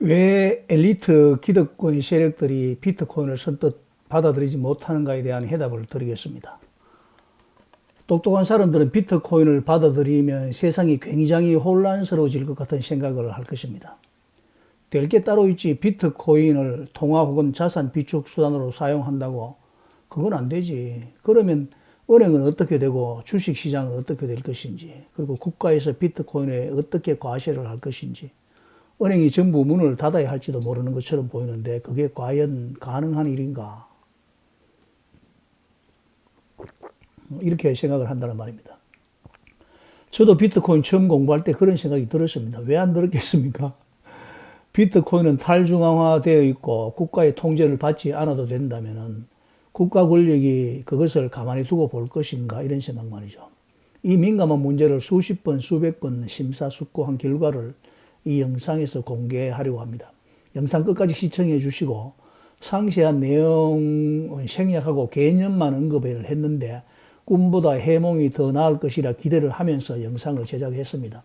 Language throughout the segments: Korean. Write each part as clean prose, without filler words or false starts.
왜 엘리트 기득권 세력들이 비트코인을 선뜻 받아들이지 못하는가에 대한 해답을 드리겠습니다. 똑똑한 사람들은 비트코인을 받아들이면 세상이 굉장히 혼란스러워질 것 같은 생각을 할 것입니다. 될 게 따로 있지 비트코인을 통화 혹은 자산 비축 수단으로 사용한다고? 그건 안 되지. 그러면 은행은 어떻게 되고 주식시장은 어떻게 될 것인지, 그리고 국가에서 비트코인에 어떻게 과세를 할 것인지, 은행이 전부 문을 닫아야 할지도 모르는 것처럼 보이는데 그게 과연 가능한 일인가? 이렇게 생각을 한다는 말입니다. 저도 비트코인 처음 공부할 때 그런 생각이 들었습니다. 왜 안 들었겠습니까? 비트코인은 탈중앙화되어 있고 국가의 통제를 받지 않아도 된다면 국가 권력이 그것을 가만히 두고 볼 것인가, 이런 생각 말이죠. 이 민감한 문제를 수십 번, 수백 번 심사숙고한 결과를 이 영상에서 공개하려고 합니다. 영상 끝까지 시청해 주시고 상세한 내용은 생략하고 개념만 언급을 했는데 꿈보다 해몽이 더 나을 것이라 기대를 하면서 영상을 제작했습니다.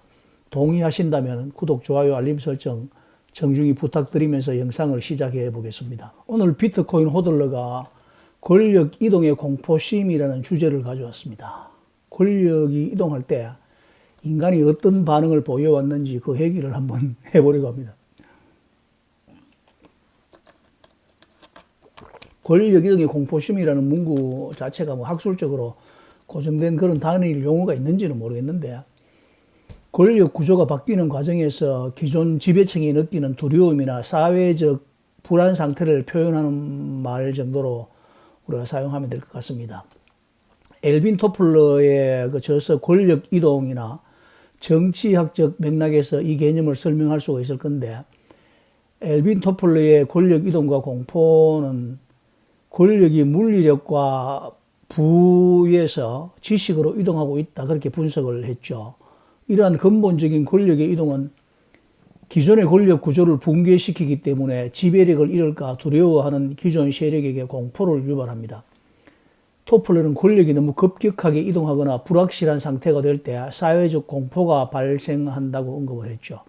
동의하신다면 구독, 좋아요, 알림 설정 정중히 부탁드리면서 영상을 시작해 보겠습니다. 오늘 비트코인 호들러가 권력 이동의 공포심이라는 주제를 가져왔습니다. 권력이 이동할 때 인간이 어떤 반응을 보여왔는지 그 얘기를 한번 해보려고 합니다. 권력 이동의 공포심이라는 문구 자체가 뭐 학술적으로 고정된 그런 단일 용어가 있는지는 모르겠는데, 권력 구조가 바뀌는 과정에서 기존 지배층이 느끼는 두려움이나 사회적 불안 상태를 표현하는 말 정도로 우리가 사용하면 될 것 같습니다. 엘빈 토플러의 그 저서 권력 이동이나 정치학적 맥락에서 이 개념을 설명할 수가 있을 건데, 엘빈 토플러의 권력 이동과 공포는 권력이 물리력과 부에서 지식으로 이동하고 있다, 그렇게 분석을 했죠. 이러한 근본적인 권력의 이동은 기존의 권력 구조를 붕괴시키기 때문에 지배력을 잃을까 두려워하는 기존 세력에게 공포를 유발합니다. 토플러는 권력이 너무 급격하게 이동하거나 불확실한 상태가 될 때 사회적 공포가 발생한다고 언급을 했죠.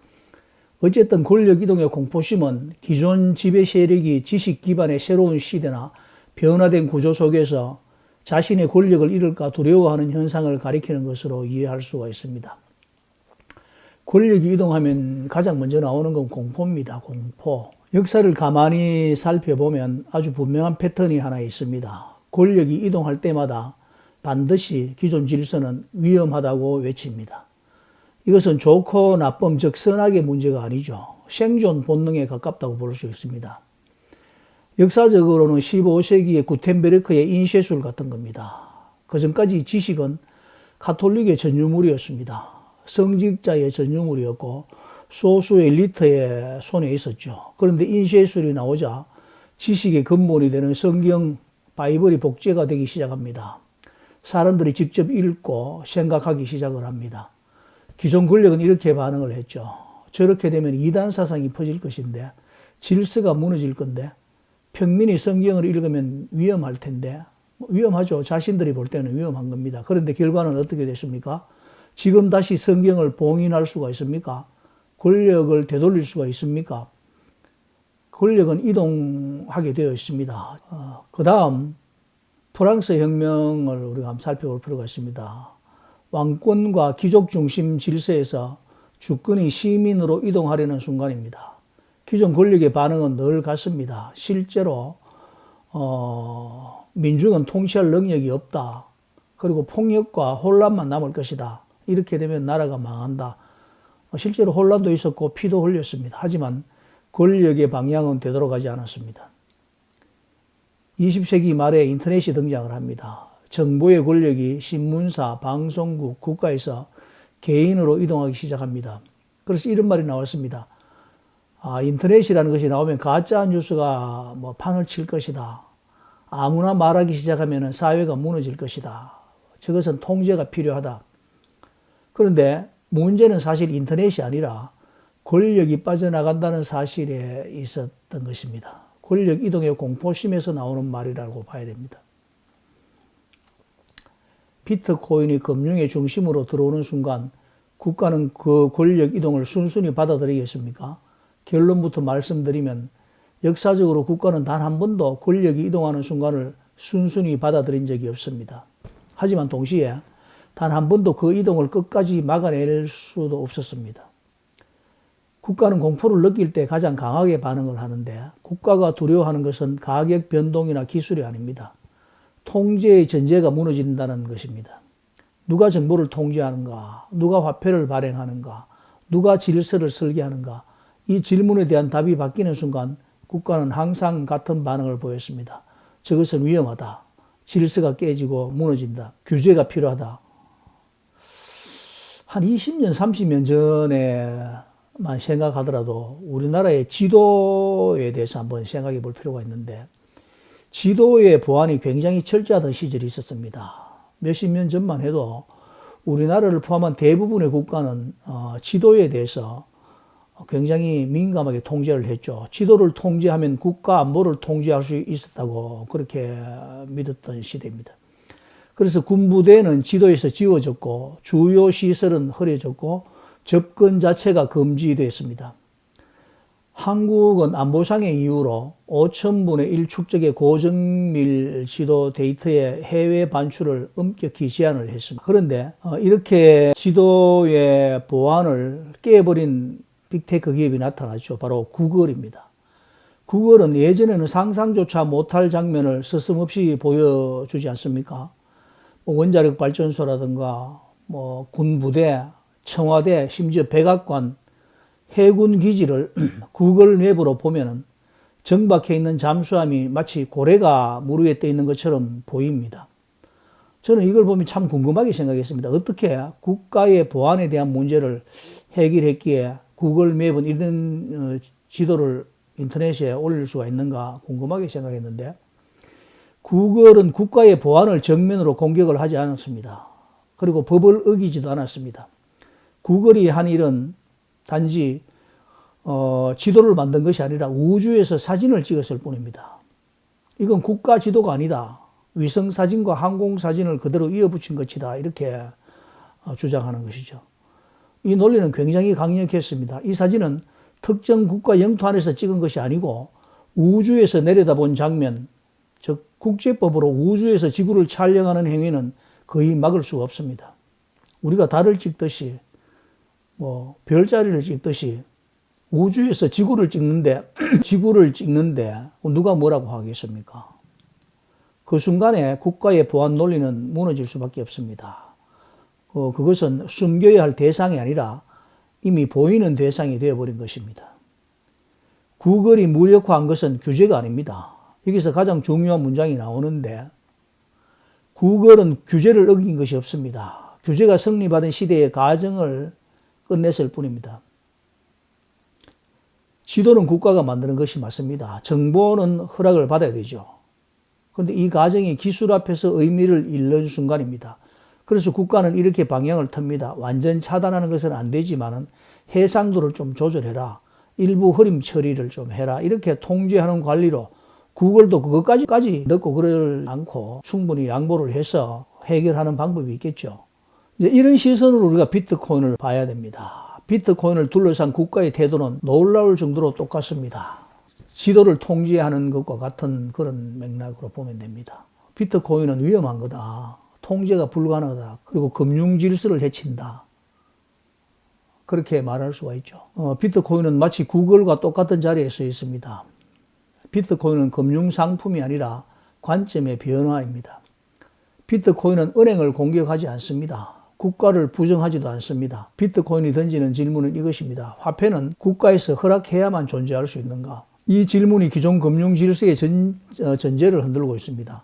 어쨌든 권력 이동의 공포심은 기존 지배 세력이 지식 기반의 새로운 시대나 변화된 구조 속에서 자신의 권력을 잃을까 두려워하는 현상을 가리키는 것으로 이해할 수가 있습니다. 권력이 이동하면 가장 먼저 나오는 건 공포입니다. 공포. 역사를 가만히 살펴보면 아주 분명한 패턴이 하나 있습니다. 권력이 이동할 때마다 반드시 기존 질서는 위험하다고 외칩니다. 이것은 좋고 나쁨, 즉 선악의 문제가 아니죠. 생존 본능에 가깝다고 볼 수 있습니다. 역사적으로는 15세기의 구텐베르크의 인쇄술 같은 겁니다. 그 전까지 지식은 가톨릭의 전유물이었습니다. 성직자의 전유물이었고 소수의 엘리트의 손에 있었죠. 그런데 인쇄술이 나오자 지식의 근본이 되는 성경, 바이블이 복제가 되기 시작합니다. 사람들이 직접 읽고 생각하기 시작을 합니다. 기존 권력은 이렇게 반응을 했죠. 저렇게 되면 이단 사상이 퍼질 것인데, 질서가 무너질 건데, 평민이 성경을 읽으면 위험할 텐데, 위험하죠. 자신들이 볼 때는 위험한 겁니다. 그런데 결과는 어떻게 됐습니까? 지금 다시 성경을 봉인할 수가 있습니까? 권력을 되돌릴 수가 있습니까? 권력은 이동하게 되어 있습니다. 그 다음 프랑스 혁명을 우리가 한번 살펴볼 필요가 있습니다. 왕권과 귀족 중심 질서에서 주권이 시민으로 이동하려는 순간입니다. 기존 권력의 반응은 늘 같습니다. 실제로 민중은 통치할 능력이 없다. 그리고 폭력과 혼란만 남을 것이다. 이렇게 되면 나라가 망한다. 실제로 혼란도 있었고 피도 흘렸습니다. 하지만 권력의 방향은 되돌아가지 않았습니다. 20세기 말에 인터넷이 등장을 합니다. 정보의 권력이 신문사, 방송국, 국가에서 개인으로 이동하기 시작합니다. 그래서 이런 말이 나왔습니다. 인터넷이라는 것이 나오면 가짜 뉴스가 판을 칠 것이다. 아무나 말하기 시작하면 사회가 무너질 것이다. 저것은 통제가 필요하다. 그런데 문제는 사실 인터넷이 아니라 권력이 빠져나간다는 사실에 있었던 것입니다. 권력 이동의 공포심에서 나오는 말이라고 봐야 됩니다. 비트코인이 금융의 중심으로 들어오는 순간 국가는 그 권력 이동을 순순히 받아들이겠습니까? 결론부터 말씀드리면 역사적으로 국가는 단 한 번도 권력이 이동하는 순간을 순순히 받아들인 적이 없습니다. 하지만 동시에 단 한 번도 그 이동을 끝까지 막아낼 수도 없었습니다. 국가는 공포를 느낄 때 가장 강하게 반응을 하는데 국가가 두려워하는 것은 가격 변동이나 기술이 아닙니다. 통제의 전제가 무너진다는 것입니다. 누가 정보를 통제하는가? 누가 화폐를 발행하는가? 누가 질서를 설계하는가? 이 질문에 대한 답이 바뀌는 순간 국가는 항상 같은 반응을 보였습니다. 저것은 위험하다. 질서가 깨지고 무너진다. 규제가 필요하다. 한 20년, 30년 전에만 생각하더라도 우리나라의 지도에 대해서 한번 생각해 볼 필요가 있는데 지도의 보안이 굉장히 철저하던 시절이 있었습니다. 몇십 년 전만 해도 우리나라를 포함한 대부분의 국가는 지도에 대해서 굉장히 민감하게 통제를 했죠. 지도를 통제하면 국가 안보를 통제할 수 있었다고 그렇게 믿었던 시대입니다. 그래서 군부대는 지도에서 지워졌고 주요 시설은 흐려졌고 접근 자체가 금지됐습니다. 한국은 안보상의 이유로 5,000분의 1 축적의 고정밀 지도 데이터의 해외 반출을 엄격히 제한을 했습니다. 그런데 이렇게 지도의 보안을 깨버린 빅테크 기업이 나타났죠. 바로 구글입니다. 구글은 예전에는 상상조차 못할 장면을 서슴없이 보여주지 않습니까? 원자력 발전소라든가 군부대, 청와대, 심지어 백악관, 해군 기지를 구글 맵으로 보면은 정박해 있는 잠수함이 마치 고래가 물 위에 떠 있는 것처럼 보입니다. 저는 이걸 보면 참 궁금하게 생각했습니다. 어떻게 국가의 보안에 대한 문제를 해결했기에 구글 맵은 이런 지도를 인터넷에 올릴 수가 있는가 궁금하게 생각했는데 구글은 국가의 보안을 정면으로 공격을 하지 않았습니다. 그리고 법을 어기지도 않았습니다. 구글이 한 일은 단지 지도를 만든 것이 아니라 우주에서 사진을 찍었을 뿐입니다. 이건 국가 지도가 아니다. 위성 사진과 항공 사진을 그대로 이어붙인 것이다. 이렇게 주장하는 것이죠. 이 논리는 굉장히 강력했습니다. 이 사진은 특정 국가 영토 안에서 찍은 것이 아니고 우주에서 내려다본 장면, 즉 국제법으로 우주에서 지구를 촬영하는 행위는 거의 막을 수가 없습니다. 우리가 달을 찍듯이 별자리를 찍듯이 우주에서 지구를 찍는데 누가 뭐라고 하겠습니까? 그 순간에 국가의 보안 논리는 무너질 수밖에 없습니다. 그것은 숨겨야 할 대상이 아니라 이미 보이는 대상이 되어버린 것입니다. 구글이 무력화한 것은 규제가 아닙니다. 여기서 가장 중요한 문장이 나오는데 구글은 규제를 어긴 것이 없습니다. 규제가 성립받은 시대의 가정을 끝냈을 뿐입니다. 지도는 국가가 만드는 것이 맞습니다. 정보는 허락을 받아야 되죠. 그런데 이 과정이 기술 앞에서 의미를 잃는 순간입니다. 그래서 국가는 이렇게 방향을 틉니다. 완전 차단하는 것은 안 되지만은 해상도를 좀 조절해라. 일부 흐림 처리를 좀 해라. 이렇게 통제하는 관리로 구글도 그것까지 넣고 그러지 않고 충분히 양보를 해서 해결하는 방법이 있겠죠. 이제 이런 시선으로 우리가 비트코인을 봐야 됩니다. 비트코인을 둘러싼 국가의 태도는 놀라울 정도로 똑같습니다. 지도를 통제하는 것과 같은 그런 맥락으로 보면 됩니다. 비트코인은 위험한 거다. 통제가 불가능하다. 그리고 금융 질서를 해친다. 그렇게 말할 수가 있죠. 비트코인은 마치 구글과 똑같은 자리에 서 있습니다. 비트코인은 금융 상품이 아니라 관점의 변화입니다. 비트코인은 은행을 공격하지 않습니다. 국가를 부정하지도 않습니다. 비트코인이 던지는 질문은 이것입니다. 화폐는 국가에서 허락해야만 존재할 수 있는가? 이 질문이 기존 금융 질서의 전제를 흔들고 있습니다.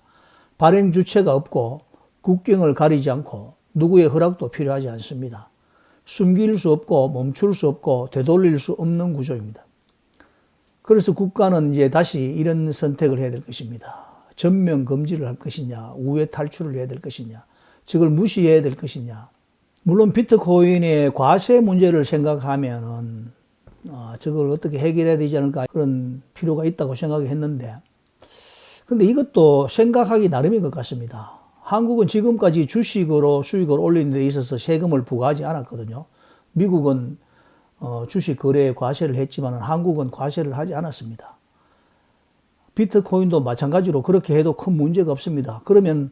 발행 주체가 없고 국경을 가리지 않고 누구의 허락도 필요하지 않습니다. 숨길 수 없고 멈출 수 없고 되돌릴 수 없는 구조입니다. 그래서 국가는 이제 다시 이런 선택을 해야 될 것입니다. 전면 금지를 할 것이냐, 우회 탈출을 해야 될 것이냐, 저걸 무시해야 될 것이냐. 물론 비트코인의 과세 문제를 생각하면은 저걸 어떻게 해결해야 되지 않을까 그런 필요가 있다고 생각했는데 근데 이것도 생각하기 나름인 것 같습니다. 한국은 지금까지 주식으로 수익을 올리는 데 있어서 세금을 부과하지 않았거든요. 미국은 주식 거래에 과세를 했지만 한국은 과세를 하지 않았습니다. 비트코인도 마찬가지로 그렇게 해도 큰 문제가 없습니다. 그러면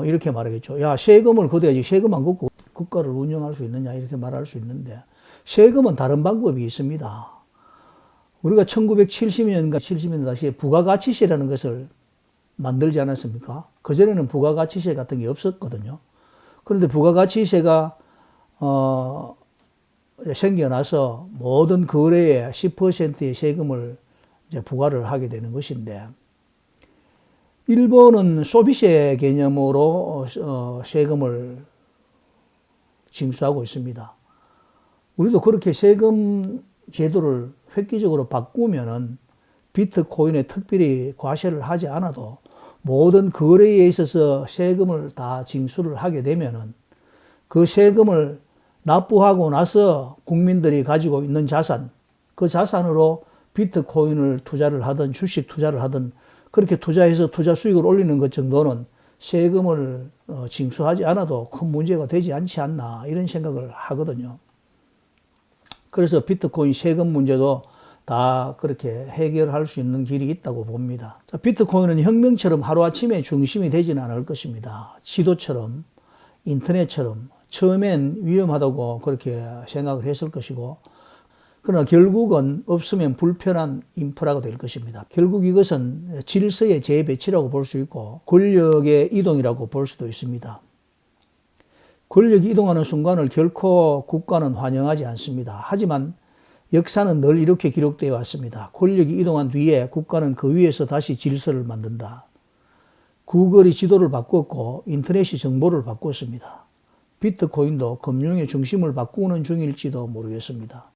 이렇게 말하겠죠. 야, 세금을 걷어야지. 세금 안 걷고 국가를 운영할 수 있느냐 이렇게 말할 수 있는데 세금은 다른 방법이 있습니다. 우리가 1970년과 70년 당시에 부가가치세라는 것을 만들지 않았습니까? 그전에는 부가가치세 같은 게 없었거든요. 그런데 부가가치세가 생겨나서 모든 거래에 10%의 세금을 이제 부과를 하게 되는 것인데, 일본은 소비세 개념으로 세금을 징수하고 있습니다. 우리도 그렇게 세금 제도를 획기적으로 바꾸면은 비트코인에 특별히 과세를 하지 않아도 모든 거래에 있어서 세금을 다 징수를 하게 되면은 그 세금을 납부하고 나서 국민들이 가지고 있는 자산, 그 자산으로 비트코인을 투자를 하든 주식 투자를 하든 그렇게 투자해서 투자 수익을 올리는 것 정도는 세금을 징수하지 않아도 큰 문제가 되지 않지 않나 이런 생각을 하거든요. 그래서 비트코인 세금 문제도 다 그렇게 해결할 수 있는 길이 있다고 봅니다. 자, 비트코인은 혁명처럼 하루아침에 중심이 되지는 않을 것입니다. 지도처럼 인터넷처럼 처음엔 위험하다고 그렇게 생각을 했을 것이고, 그러나 결국은 없으면 불편한 인프라가 될 것입니다. 결국 이것은 질서의 재배치라고 볼 수 있고 권력의 이동이라고 볼 수도 있습니다. 권력이 이동하는 순간을 결코 국가는 환영하지 않습니다. 하지만 역사는 늘 이렇게 기록되어 왔습니다. 권력이 이동한 뒤에 국가는 그 위에서 다시 질서를 만든다. 구글이 지도를 바꿨고 인터넷이 정보를 바꿨습니다. 비트코인도 금융의 중심을 바꾸는 중일지도 모르겠습니다.